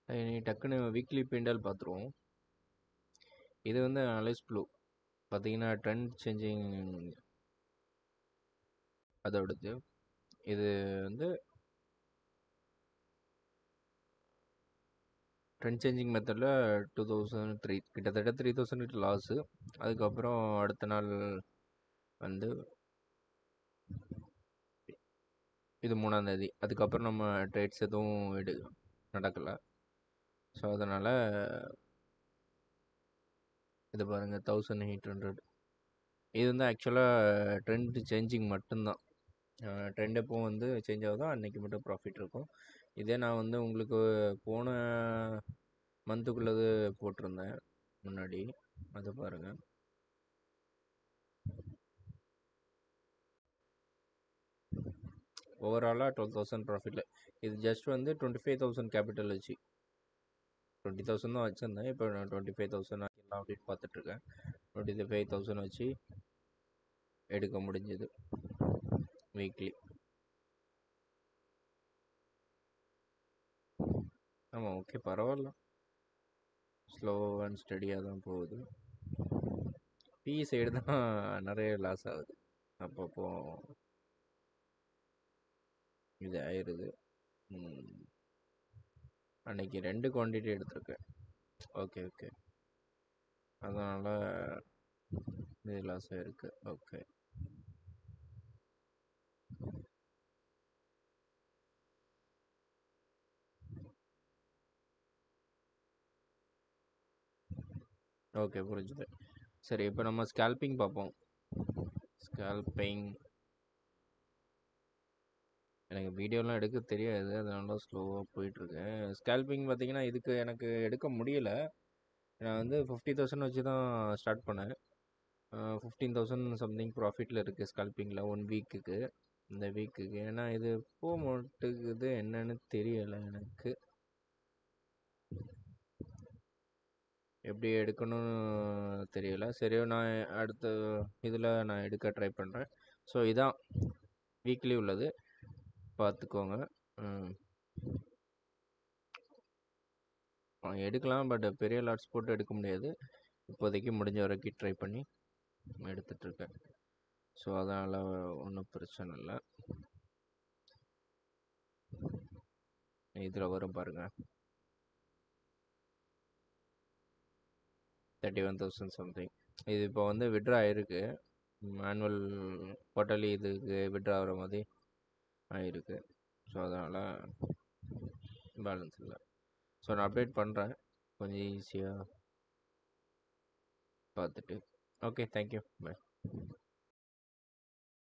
நீ டக்குன்னு வீக்லி பிண்டல் பார்த்துருவோம். இது வந்து அனலைஸ் ப்ளூ பார்த்தீங்கன்னா ட்ரெண்ட் சேஞ்சிங் அதோடது. இது வந்து ட்ரெண்ட் சேஞ்சிங் மெத்தடில் 2003 கிட்டத்தட்ட 3000 லாஸு. அதுக்கப்புறம் அடுத்த நாள் வந்து இது 3ஆம் தேதி. அதுக்கப்புறம் நம்ம ட்ரேட்ஸ் எதுவும் நடக்கலை. ஸோ அதனால் இது பாருங்கள் 1800. இது வந்து ஆக்சுவலாக ட்ரெண்ட் சேஞ்சிங் மட்டும்தான். ட்ரெண்ட் எப்போ வந்து சேஞ்ச் ஆகுதோ அன்றைக்கி மட்டும் ப்ராஃபிட் இருக்கும். இதே நான் வந்து உங்களுக்கு போன மந்த்துக்குள்ளது போட்டிருந்தேன் முன்னாடி, அது பாருங்கள். ஓவராலாக 12,000 ப்ராஃபிட்டில். இது ஜஸ்ட் வந்து 25,000 கேபிட்டல் வச்சு 20,000 தான் வச்சுருந்தேன். இப்போ நான் 25,000 ஆக்கிடலாம் அப்படின்னு பார்த்துட்ருக்கேன். 25,000 வச்சு எடுக்க முடிஞ்சது வீக்லி. ஆமாம், ஓகே, பரவாயில்ல. ஸ்லோ அண்ட் ஸ்டடியாக தான் போகுது. பி சைடு தான் நிறைய லாஸ் ஆகுது. அப்பப்போ இது ஆயிடுது. அன்னைக்கு 2 குவான்டிட்டி எடுத்திருக்கேன். ஓகே, அதனால் இது லாஸ் ஆகிருக்கு. ஓகே, புரிஞ்சுது. சரி, இப்போ நம்ம ஸ்கேல்பிங் பார்ப்போம். ஸ்கேல்பிங் எனக்கு வீடியோலாம் எடுக்க தெரியாது, அதனால ஸ்லோவாக போயிட்டுருக்கேன். ஸ்கேல்பிங் பார்த்தீங்கன்னா இதுக்கு எனக்கு எடுக்க முடியல. நான் வந்து 50,000 வச்சு தான் ஸ்டார்ட் பண்ணேன். 15,000 சம்திங் ப்ராஃபிட்டில் இருக்குது ஸ்கல்பிங்கில் 1 வீக்குக்கு. இந்த வீக்குக்கு ஏன்னா இது போக மாட்டேங்குது, என்னன்னு தெரியலை எனக்கு. எப்படி எடுக்கணும்னு தெரியல. சரி, நான் அடுத்த இதில் நான் எடுக்க ட்ரை பண்ணுறேன். ஸோ இதான் வீக்லி உள்ளது, பார்த்துக்கோங்க. எடுக்கலாம், பட் பெரிய லாட்ஸ் போட்டு எடுக்க முடியாது. இப்போதைக்கு முடிஞ்ச வரைக்கும் ட்ரை பண்ணி எடுத்துகிட்ருக்கேன். ஸோ அதனால் ஒன்றும் பிரச்சனை இல்லை. இதில் வரும் பாருங்கள், 31,000 சம்திங். இது இப்போ வந்து விட்ரா ஆகிருக்கு. ஆனுவல் குவார்ட்டர்லி இதுக்கு விட்ரா ஆகிற மாதிரி ஆகிருக்கு. ஸோ அதனால் பேலன்ஸ் இல்லை. ஸோ நான் அப்டேட் பண்ணுறேன் கொஞ்சம் ஈஸியாக பார்த்துட்டு. Okay, thank you, by.